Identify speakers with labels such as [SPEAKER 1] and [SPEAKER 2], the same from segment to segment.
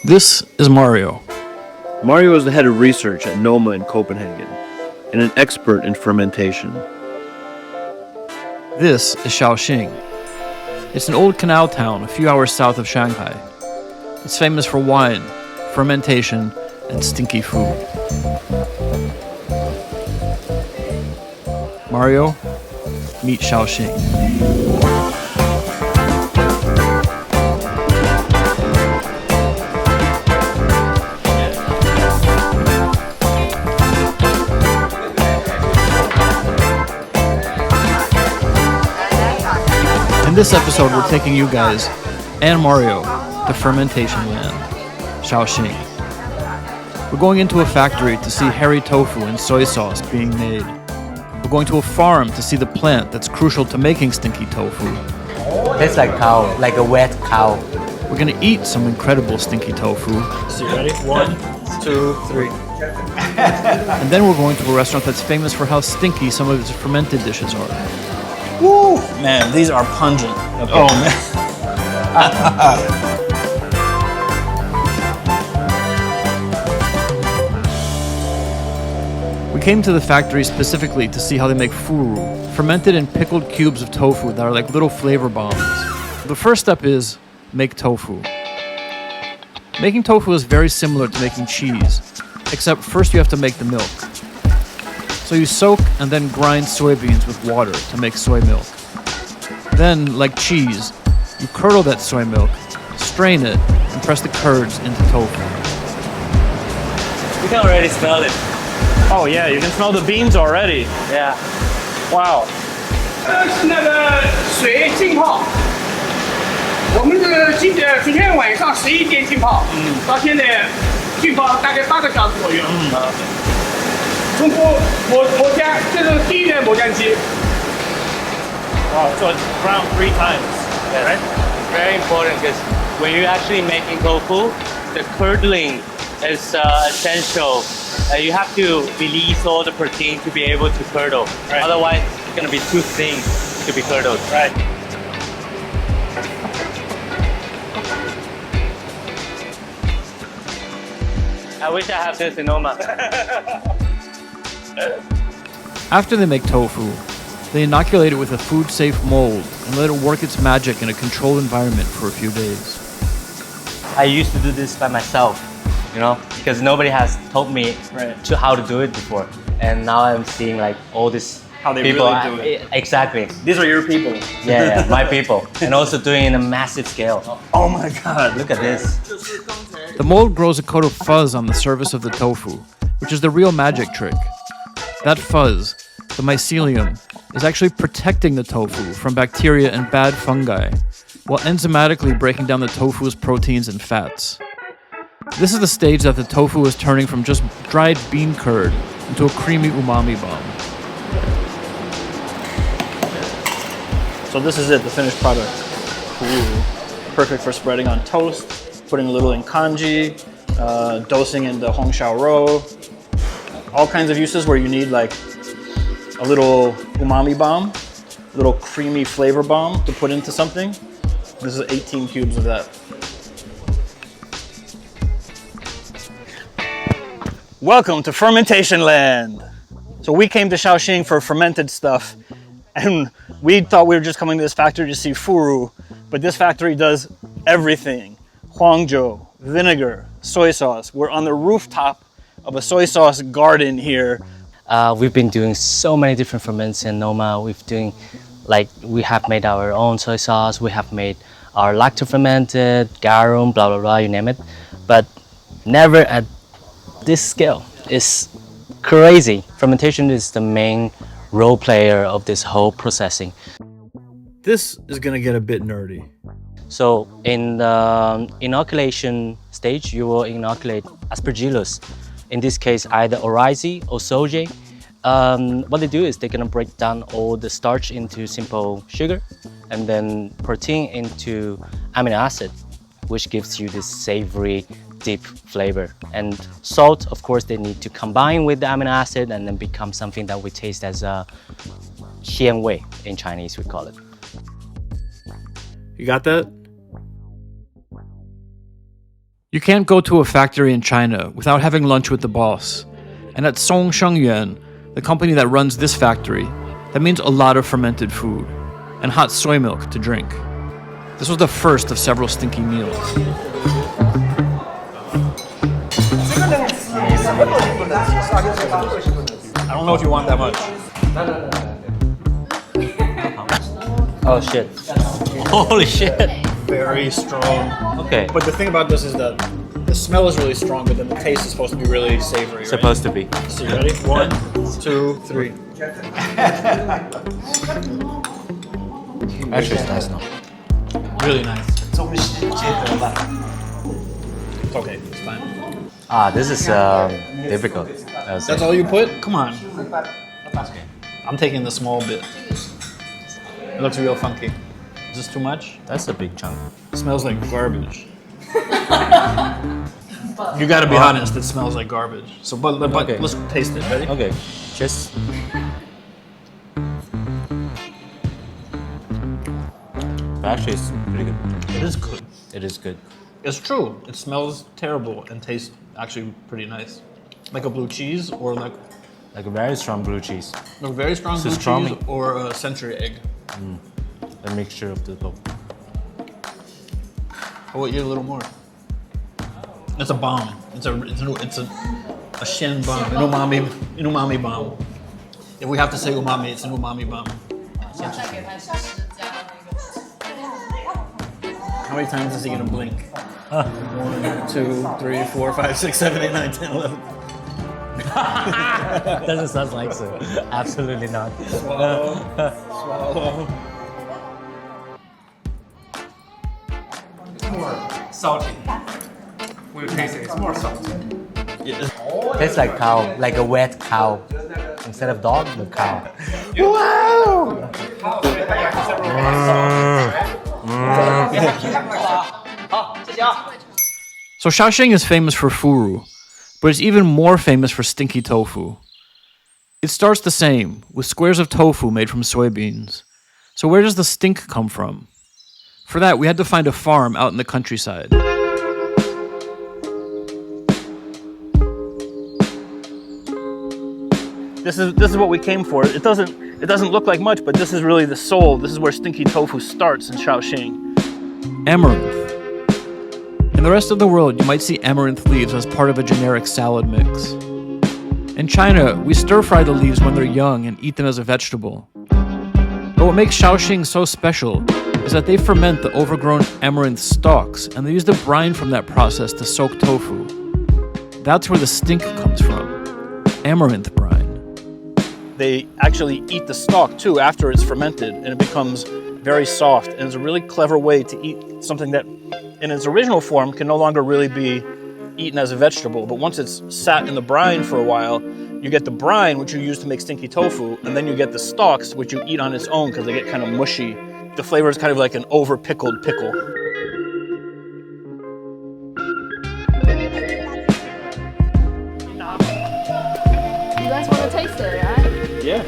[SPEAKER 1] This is Mario.
[SPEAKER 2] Mario is the head of research at Noma in Copenhagen and an expert in fermentation.
[SPEAKER 1] This is Shaoxing. It's an old canal town a few hours south of Shanghai. It's famous for wine, fermentation, and stinky food. Mario, meet Shaoxing. In this episode, we're taking you guys and Mario to fermentation land, Shaoxing. We're going into a factory to see hairy tofu and soy sauce being made. We're going to a farm to see the plant that's crucial to making stinky tofu.
[SPEAKER 3] Tastes like cow, like a wet cow.
[SPEAKER 1] We're gonna eat some incredible stinky tofu.
[SPEAKER 4] So you ready? 1, 2, 3.
[SPEAKER 1] And then we're going to a restaurant that's famous for how stinky some of its fermented dishes are.
[SPEAKER 4] Woo! Man, these are pungent. Okay.
[SPEAKER 1] Oh man. We came to the factory specifically to see how they make furu, fermented and pickled cubes of tofu that are like little flavor bombs. The first step is make tofu. Making tofu is very similar to making cheese, except first you have to make the milk. So you soak and then grind soybeans with water to make soy milk. Then, like cheese, you curdle that soy milk, strain it, and press the curds into tofu.
[SPEAKER 3] You can already smell it.
[SPEAKER 4] Oh yeah, you can smell the beans already.
[SPEAKER 3] Yeah.
[SPEAKER 4] Wow.
[SPEAKER 5] 是那个水浸泡，我们是昨天晚上11点浸泡，到现在浸泡大概8个小时左右。中国磨浆，这是第一代磨浆机。
[SPEAKER 4] Wow, so it's ground 3 times, right?
[SPEAKER 3] Very important because when you're actually making tofu, the curdling is essential. You have to release all the protein to be able to curdle.
[SPEAKER 4] Right.
[SPEAKER 3] Otherwise, it's going to be too thin to be curdled.
[SPEAKER 4] Right.
[SPEAKER 3] I wish I had this in Noma.
[SPEAKER 1] After they make tofu, they inoculate it with a food-safe mold and let it work its magic in a controlled environment for a few days.
[SPEAKER 3] I used to do this by myself, you know, because nobody has told me how to do it before. And now I'm seeing like all these
[SPEAKER 4] How they
[SPEAKER 3] people.
[SPEAKER 4] really do it.
[SPEAKER 3] Exactly.
[SPEAKER 4] These are your people.
[SPEAKER 3] Yeah, my people. And also doing it in a massive scale.
[SPEAKER 4] Oh my god.
[SPEAKER 3] Look at this.
[SPEAKER 1] The mold grows a coat of fuzz on the surface of the tofu, which is the real magic trick. That fuzz, the mycelium, is actually protecting the tofu from bacteria and bad fungi, while enzymatically breaking down the tofu's proteins and fats. This is the stage that the tofu is turning from just dried bean curd into a creamy umami bomb.
[SPEAKER 4] So this is it, the finished product. Ooh. Perfect for spreading on toast, putting a little in kanji, dosing in the hongxiao roe. All kinds of uses where you need like a little umami bomb, a little creamy flavor bomb to put into something. This is 18 cubes of that. Welcome to Fermentation Land. So we came to Shaoxing for fermented stuff, and we thought we were just coming to this factory to see furu, but this factory does everything. Huangzhou, vinegar, soy sauce. We're on the rooftop of a soy sauce garden here.
[SPEAKER 3] We've been doing so many different ferments in Noma. We have made our own soy sauce. We have made our lacto-fermented, garum, blah, blah, blah, you name it. But never at this scale. It's crazy. Fermentation is the main role player of this whole processing.
[SPEAKER 1] This is gonna get a bit nerdy.
[SPEAKER 3] So in the inoculation stage, you will inoculate Aspergillus. In this case, either Oryzae or Soja. What they do is they're gonna break down all the starch into simple sugar and then protein into amino acid, which gives you this savory, deep flavor. And salt, of course, they need to combine with the amino acid and then become something that we taste as a xian wei in Chinese, we call it.
[SPEAKER 1] You got that? You can't go to a factory in China without having lunch with the boss. And at Shaoxing, the company that runs this factory, that means a lot of fermented food and hot soy milk to drink. This was the first of several stinky meals.
[SPEAKER 4] I don't know if you want that much.
[SPEAKER 3] Oh shit. Holy shit.
[SPEAKER 4] Very strong.
[SPEAKER 3] Okay.
[SPEAKER 4] But the thing about this is that the smell is really strong, but then the taste is supposed to be really savory.
[SPEAKER 3] Supposed to be.
[SPEAKER 4] So you ready? 1, 2, 3.
[SPEAKER 3] Actually, it's nice now.
[SPEAKER 4] Really nice. It's okay, it's fine.
[SPEAKER 3] Ah, this is difficult.
[SPEAKER 4] That's all you put? Come on. I'm taking the small bit. It looks real funky. Is this too much?
[SPEAKER 3] That's a big chunk.
[SPEAKER 4] It smells like garbage. You gotta be honest, it smells like garbage. So, but
[SPEAKER 3] Okay.
[SPEAKER 4] let's taste it. Ready?
[SPEAKER 3] Okay, just. Actually, it's pretty good.
[SPEAKER 4] It is good.
[SPEAKER 3] It is good.
[SPEAKER 4] It's true. It smells terrible and tastes actually pretty nice. Like a blue cheese or like
[SPEAKER 3] Like a very strong blue cheese.
[SPEAKER 4] a very strong blue
[SPEAKER 3] Pastrami.
[SPEAKER 4] cheese or a century egg.
[SPEAKER 3] A mixture of the both.
[SPEAKER 4] I will eat a little more. It's a bomb. It's a shin bomb. An umami bomb. If we have to say umami, it's an umami bomb. How many times is he gonna blink? 1, 2, 3, 4, 5, 6, 7, 8, 9, 10, 11.
[SPEAKER 3] Doesn't sound like so. Absolutely not.
[SPEAKER 4] Swallow. Swallow.
[SPEAKER 5] Salty. We'll taste it. It's more salty.
[SPEAKER 4] Yeah.
[SPEAKER 3] Tastes like cow, like a wet cow. Instead of dog, the cow.
[SPEAKER 1] So Shaoxing is famous for furu, but it's even more famous for stinky tofu. It starts the same, with squares of tofu made from soybeans. So where does the stink come from? For that, we had to find a farm out in the countryside.
[SPEAKER 4] This is what we came for. It doesn't look like much, but this is really the soul. This is where stinky tofu starts in Shaoxing.
[SPEAKER 1] Amaranth. In the rest of the world, you might see amaranth leaves as part of a generic salad mix. In China, we stir-fry the leaves when they're young and eat them as a vegetable. But what makes Shaoxing so special is that they ferment the overgrown amaranth stalks, and they use the brine from that process to soak tofu. That's where the stink comes from. Amaranth brine.
[SPEAKER 4] They actually eat the stalk too after it's fermented, and it becomes very soft. And it's a really clever way to eat something that in its original form can no longer really be eaten as a vegetable. But once it's sat in the brine for a while, you get the brine, which you use to make stinky tofu, and then you get the stalks, which you eat on its own because they get kind of mushy. The flavor is kind of like an over-pickled pickle.
[SPEAKER 6] You guys want to taste it, right?
[SPEAKER 4] Yeah.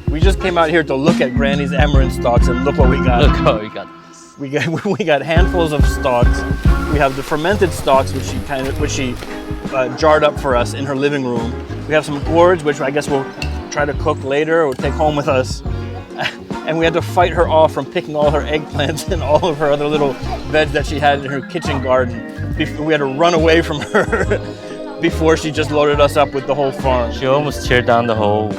[SPEAKER 4] We just came out here to look at Granny's amaranth stalks, and look what we got.
[SPEAKER 3] Look how we got this.
[SPEAKER 4] We got handfuls of stalks. We have the fermented stalks, which she jarred up for us in her living room. We have some gourds, which I guess we'll try to cook later or take home with us. And we had to fight her off from picking all her eggplants and all of her other little veg that she had in her kitchen garden. We had to run away from her before she just loaded us up with the whole farm.
[SPEAKER 3] She almost teared down the whole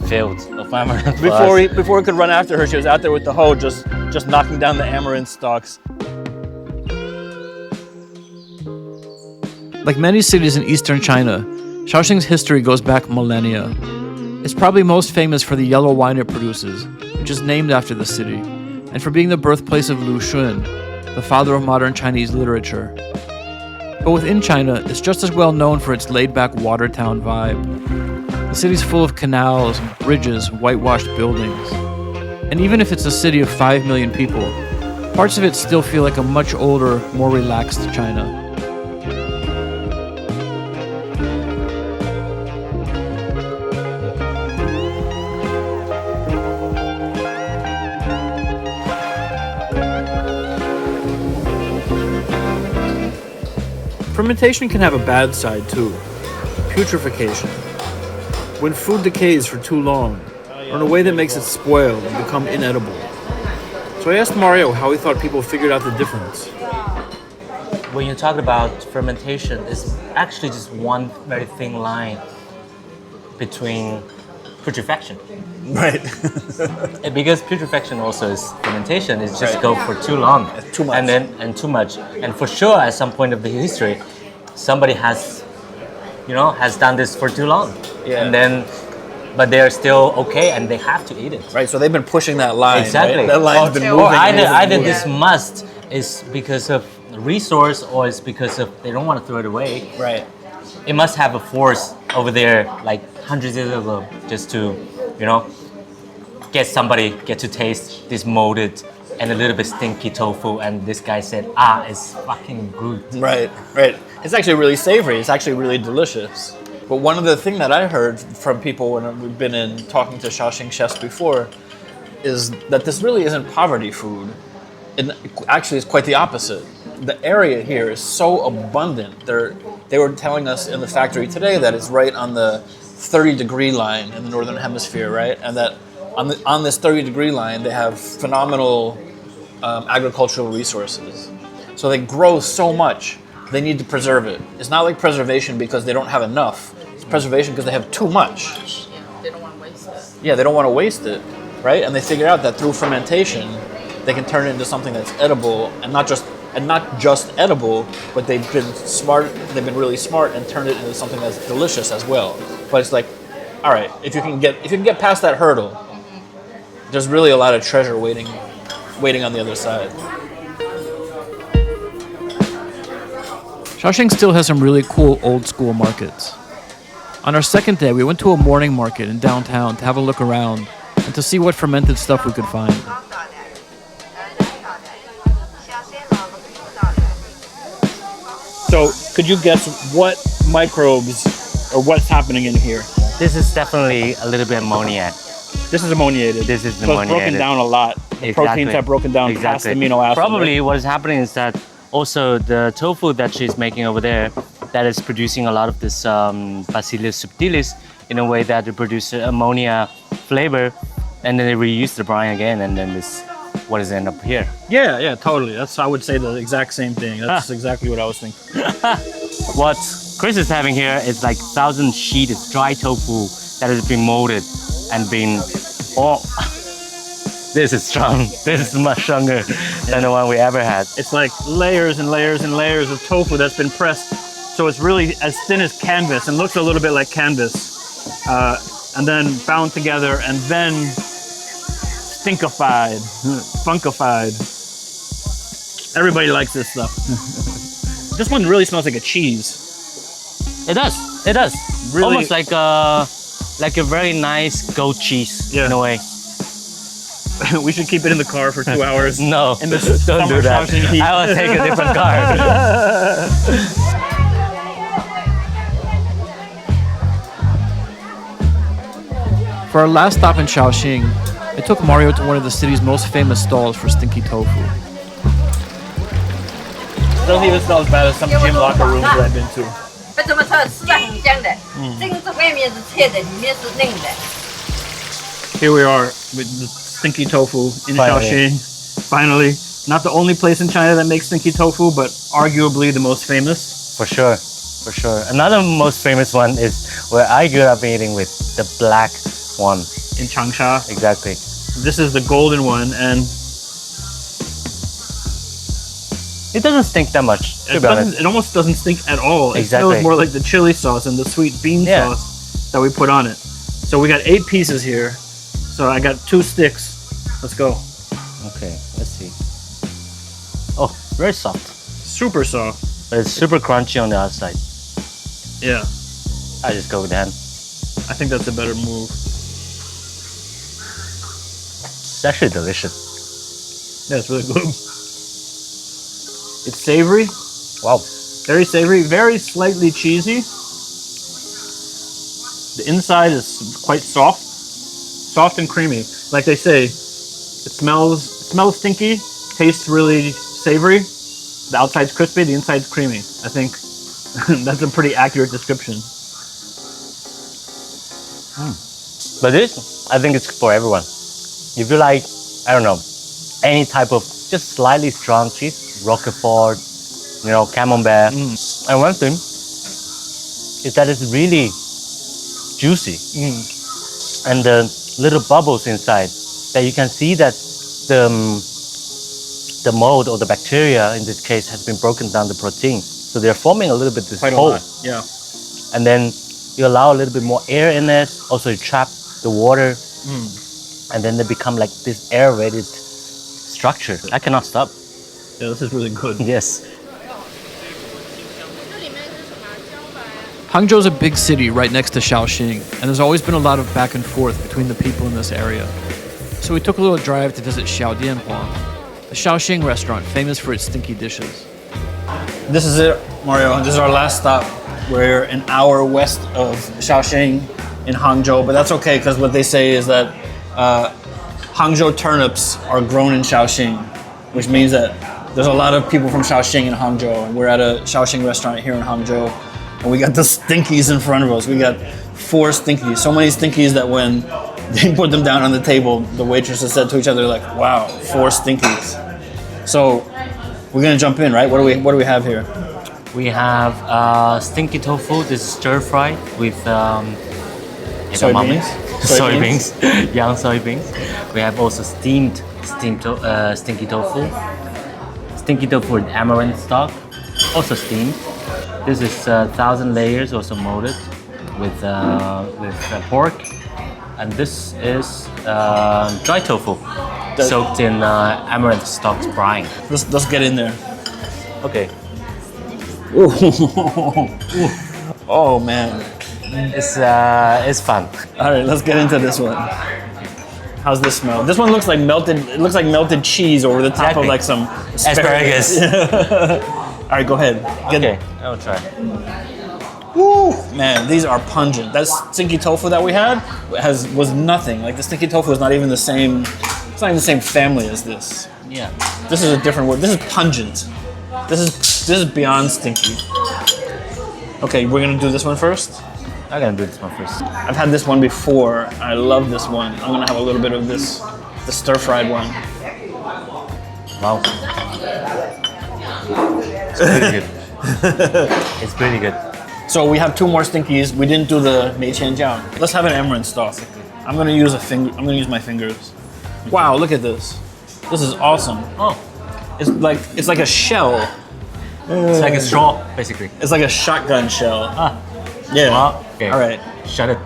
[SPEAKER 3] field of amaranth.
[SPEAKER 4] Before we could run after her, she was out there with the hoe just knocking down the amaranth stalks.
[SPEAKER 1] Like many cities in eastern China, Shaoxing's history goes back millennia. It's probably most famous for the yellow wine it produces, which is named after the city, and for being the birthplace of Lu Xun, the father of modern Chinese literature. But within China, it's just as well known for its laid-back Watertown vibe. The city's full of canals, bridges, whitewashed buildings. And even if it's a city of 5 million people, parts of it still feel like a much older, more relaxed China. Fermentation can have a bad side too. Putrefaction. When food decays for too long, or in a way that makes it spoil and become inedible. So I asked Mario how he thought people figured out the difference.
[SPEAKER 3] When you talk about fermentation, it's actually just one very thin line between putrefaction.
[SPEAKER 4] Right.
[SPEAKER 3] Because putrefaction also is fermentation, it's just go for too long.
[SPEAKER 4] Too much.
[SPEAKER 3] And too much. And for sure at some point of the history, somebody has done this for too long.
[SPEAKER 4] Yeah.
[SPEAKER 3] And then but they're still okay and they have to eat it.
[SPEAKER 4] Right, so they've been pushing that line.
[SPEAKER 3] Exactly.
[SPEAKER 4] Right? That line's been moving.
[SPEAKER 3] Or either
[SPEAKER 6] moving.
[SPEAKER 3] this must is because of resource or it's because of they don't want to throw it away.
[SPEAKER 4] Right.
[SPEAKER 3] It must have a force over there like hundreds of years ago just to, get to taste this molded and a little bit stinky tofu, and this guy said, it's fucking good.
[SPEAKER 4] Right. It's actually really savory. It's actually really delicious. But one of the things that I heard from people when we've been in talking to Shaoxing chefs before is that this really isn't poverty food. It actually is quite the opposite. The area here is so abundant. They were telling us in the factory today that it's right on the 30-degree line in the northern hemisphere, right? And that on this 30-degree line, they have phenomenal agricultural resources. So they grow so much, they need to preserve it. It's not like preservation because they don't have enough. It's preservation because they have too much.
[SPEAKER 6] They don't want to waste it.
[SPEAKER 4] Yeah, they don't want to waste it, right? And they figured out that through fermentation, they can turn it into something that's edible and not just edible, but they've been smart. They've been really smart and turned it into something that's delicious as well. But it's like, all right, if you can get past that hurdle, there's really a lot of treasure waiting on the other side.
[SPEAKER 1] Shaoxing still has some really cool old school markets. On our second day, we went to a morning market in downtown to have a look around and to see what fermented stuff we could find.
[SPEAKER 4] So, could you guess what microbes or what's happening in here?
[SPEAKER 3] This is definitely a little bit ammoniac.
[SPEAKER 4] This is ammoniated.
[SPEAKER 3] This is
[SPEAKER 4] So it's broken
[SPEAKER 3] ammoniated.
[SPEAKER 4] down a lot. The proteins have broken down past amino acids.
[SPEAKER 3] Probably what is happening is that also the tofu that she's making over there, that is producing a lot of this Bacillus subtilis in a way that it produces ammonia flavor, and then they reuse the brine again, and then this what is end up here.
[SPEAKER 4] Yeah, totally. I would say the exact same thing. That's exactly what I was thinking.
[SPEAKER 3] What Chris is having here is like 1,000 sheet of dry tofu that has been molded and been. Oh, this is strong. This is much stronger than the one we ever had.
[SPEAKER 4] It's like layers and layers and layers of tofu that's been pressed, so it's really as thin as canvas and looks a little bit like canvas, and then bound together and then stinkified, funkified. Everybody likes this stuff. This one really smells like a cheese.
[SPEAKER 3] It does. It does.
[SPEAKER 4] Really-
[SPEAKER 3] Almost like a very nice goat cheese in a way.
[SPEAKER 4] We should keep it in the car for 2 hours.
[SPEAKER 3] No,
[SPEAKER 4] In the
[SPEAKER 3] don't do
[SPEAKER 4] summer
[SPEAKER 3] that.
[SPEAKER 4] Shaoxing heat.
[SPEAKER 3] I will take a different car.
[SPEAKER 1] For our last stop in Shaoxing, I took Mario to one of the city's most famous stalls for stinky tofu.
[SPEAKER 4] Doesn't even smell as bad as some gym locker rooms that I've been to.
[SPEAKER 7] 这怎么吃？吃的很香的，这个外面是脆的，里面是嫩的。
[SPEAKER 4] Here we are with the stinky tofu in
[SPEAKER 3] Finally.
[SPEAKER 4] Shaoxing. Finally. Not the only place in China that makes stinky tofu, but arguably the most famous.
[SPEAKER 3] For sure. For sure. Another most famous one is where I grew up eating with the black one.
[SPEAKER 4] In Changsha.
[SPEAKER 3] Exactly.
[SPEAKER 4] This is the golden one, and
[SPEAKER 3] It doesn't stink that much, to be honest.
[SPEAKER 4] it almost doesn't stink at all. It
[SPEAKER 3] Exactly.
[SPEAKER 4] smells more like the chili sauce and the sweet bean
[SPEAKER 3] Yeah.
[SPEAKER 4] sauce that we put on it. So we got 8 pieces here. So I got 2 sticks. Let's go.
[SPEAKER 3] Okay, let's see. Oh, very soft.
[SPEAKER 4] Super soft.
[SPEAKER 3] But it's super crunchy on the outside.
[SPEAKER 4] Yeah,
[SPEAKER 3] I just go with that.
[SPEAKER 4] I think that's a better move.
[SPEAKER 3] It's actually delicious.
[SPEAKER 4] Yeah, it's really good. It's savory,
[SPEAKER 3] Wow.
[SPEAKER 4] very savory, very slightly cheesy. The inside is quite soft and creamy. Like they say, it smells stinky, tastes really savory. The outside's crispy, the inside's creamy. I think That's a pretty accurate description.
[SPEAKER 3] But this, I think it's for everyone. If you like, I don't know, any type of just slightly strong cheese, Roquefort, you know, Camembert. And one thing is that it's really juicy. And the little bubbles inside, that you can see that the mold or the bacteria in this case has been broken down the protein. So they're forming a little bit this
[SPEAKER 4] Quite a
[SPEAKER 3] hole.
[SPEAKER 4] lot. Yeah.
[SPEAKER 3] And then you allow a little bit more air in it. Also you trap the water. And then they become like this aerated structure. I cannot stop.
[SPEAKER 4] Yeah, this is really good.
[SPEAKER 3] Yes.
[SPEAKER 1] Hangzhou's a big city right next to Shaoxing, and there's always been a lot of back and forth between the people in this area. So we took a little drive to visit Xiaodianhuang, a Shaoxing restaurant famous for its stinky dishes.
[SPEAKER 4] This is it, Mario. This is our last stop. We're an hour west of Shaoxing in Hangzhou, but that's okay because what they say is that Hangzhou turnips are grown in Shaoxing, which means that there's a lot of people from Shaoxing in Hangzhou. And we're at a Shaoxing restaurant here in Hangzhou, and we got the stinkies in front of us. We got 4 stinkies, so many stinkies that when they put them down on the table, the waitresses said to each other like, "Wow, 4 stinkies." So we're gonna jump in, right? What do we have here?
[SPEAKER 3] We have stinky tofu. This is stir fried with
[SPEAKER 4] Soybeans.
[SPEAKER 3] soybeans, young soybeans. We have also steamed stinky tofu. Stinky tofu with amaranth stock, also steamed. This is 1,000 layers, also molded with pork. And this is dry tofu, soaked in amaranth stock brine.
[SPEAKER 4] Let's get in there.
[SPEAKER 3] Okay.
[SPEAKER 4] Oh man.
[SPEAKER 3] It's fun.
[SPEAKER 4] All right, let's get into this one. How's this smell? This one looks like melted. It looks like melted cheese over the top of
[SPEAKER 3] Exactly.
[SPEAKER 4] like some
[SPEAKER 3] Asparagus.
[SPEAKER 4] All right, go ahead.
[SPEAKER 3] Okay, I'll try.
[SPEAKER 4] Woo, man, these are pungent. That stinky tofu that we had was nothing. Like the stinky tofu is not even the same. It's not even the same family as this.
[SPEAKER 3] Yeah.
[SPEAKER 4] This is a different word. This is pungent. This is beyond stinky. Okay, we're gonna do this one first.
[SPEAKER 3] I'm gonna do this one first.
[SPEAKER 4] I've had this one before. I love this one. I'm gonna have a little bit of this, the stir-fried one.
[SPEAKER 3] Wow. It's pretty good. It's pretty good.
[SPEAKER 4] So we have 2 more stinkies. We didn't do the meiqianjiang. Let's have an amaranth stock. I'm gonna use my fingers. Wow, look at this. This is awesome.
[SPEAKER 3] Oh,
[SPEAKER 4] It's like a shell.
[SPEAKER 3] it's like a straw, basically.
[SPEAKER 4] It's like a shotgun shell.
[SPEAKER 3] Ah.
[SPEAKER 4] Yeah.
[SPEAKER 3] Wow. Okay.
[SPEAKER 4] All right.
[SPEAKER 3] Shut it.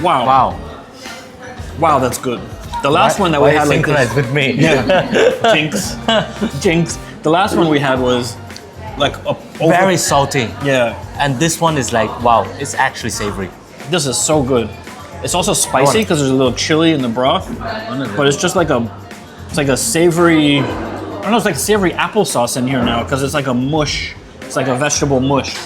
[SPEAKER 4] Wow.
[SPEAKER 3] Wow.
[SPEAKER 4] Wow, that's good. The last one that we
[SPEAKER 3] Why
[SPEAKER 4] had like
[SPEAKER 3] synchronize
[SPEAKER 4] this.
[SPEAKER 3] with me.
[SPEAKER 4] Yeah. Jinx. The last one we had was like
[SPEAKER 3] Very salty.
[SPEAKER 4] Yeah.
[SPEAKER 3] And this one is like, wow, it's actually savory.
[SPEAKER 4] This is so good. It's also spicy because there's a little chili in the broth, but it's just like a savory. I don't know. It's like savory applesauce in here now because it's like a mush. It's like a vegetable mush.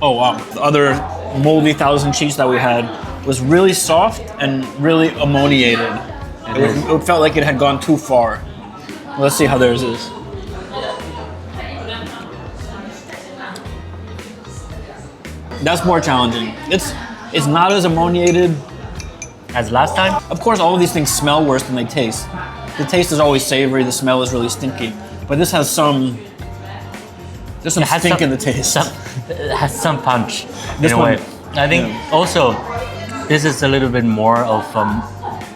[SPEAKER 4] Oh wow! The other moldy 1,000 cheese that we had was really soft and really ammoniated. It felt like it had gone too far. Let's see how theirs is. That's more challenging. It's not as ammoniated.
[SPEAKER 3] As last time?
[SPEAKER 4] Of course, all of these things smell worse than they taste. The taste is always savory. The smell is really stinky. But this has some. There's some stink in the taste.
[SPEAKER 3] It has some punch
[SPEAKER 4] This
[SPEAKER 3] in a
[SPEAKER 4] one-
[SPEAKER 3] way. I think also this is a little bit more of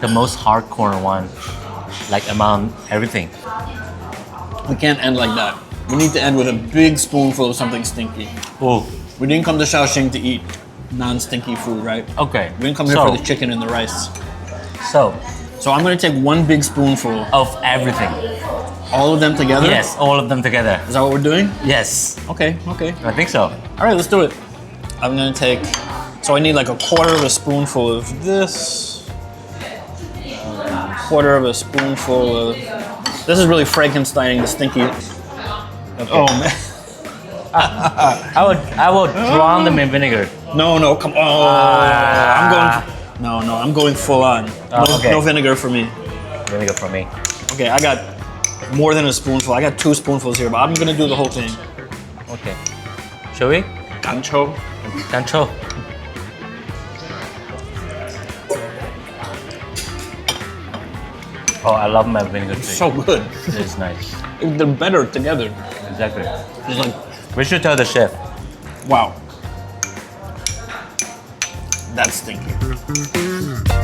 [SPEAKER 3] the most hardcore one, like among everything.
[SPEAKER 4] We can't end like that. We need to end with a big spoonful of something stinky.
[SPEAKER 3] Oh,
[SPEAKER 4] We didn't come to Shaoxing to eat non-stinky food, right?
[SPEAKER 3] okay.
[SPEAKER 4] We didn't come here for the chicken and the rice.
[SPEAKER 3] So,
[SPEAKER 4] I'm gonna take 1 big spoonful,
[SPEAKER 3] of everything.
[SPEAKER 4] all of them together.
[SPEAKER 3] Yes, all of them together.
[SPEAKER 4] Is that what we're doing?
[SPEAKER 3] Yes,
[SPEAKER 4] Okay.
[SPEAKER 3] I think so.
[SPEAKER 4] All right, let's do it. I'm gonna take. So I need like a quarter of a spoonful of this. Quarter of a spoonful of. This is really Frankensteining the stinky. Oh man.
[SPEAKER 3] I will drown them in vinegar.
[SPEAKER 4] No, come on. I'm going. No, I'm going full on. No,
[SPEAKER 3] okay.
[SPEAKER 4] no vinegar for me.
[SPEAKER 3] vinegar for me.
[SPEAKER 4] Okay, I got more than a spoonful. I got 2 spoonfuls here, but I'm gonna do the whole thing.
[SPEAKER 3] Okay. Shall we?
[SPEAKER 4] Gancho.
[SPEAKER 3] Gancho. Oh, I love my vinegar too.
[SPEAKER 4] So good.
[SPEAKER 3] It's nice.
[SPEAKER 4] They're better together.
[SPEAKER 3] Exactly.
[SPEAKER 4] It's like,
[SPEAKER 3] We should tell the chef.
[SPEAKER 4] wow. That's stinky.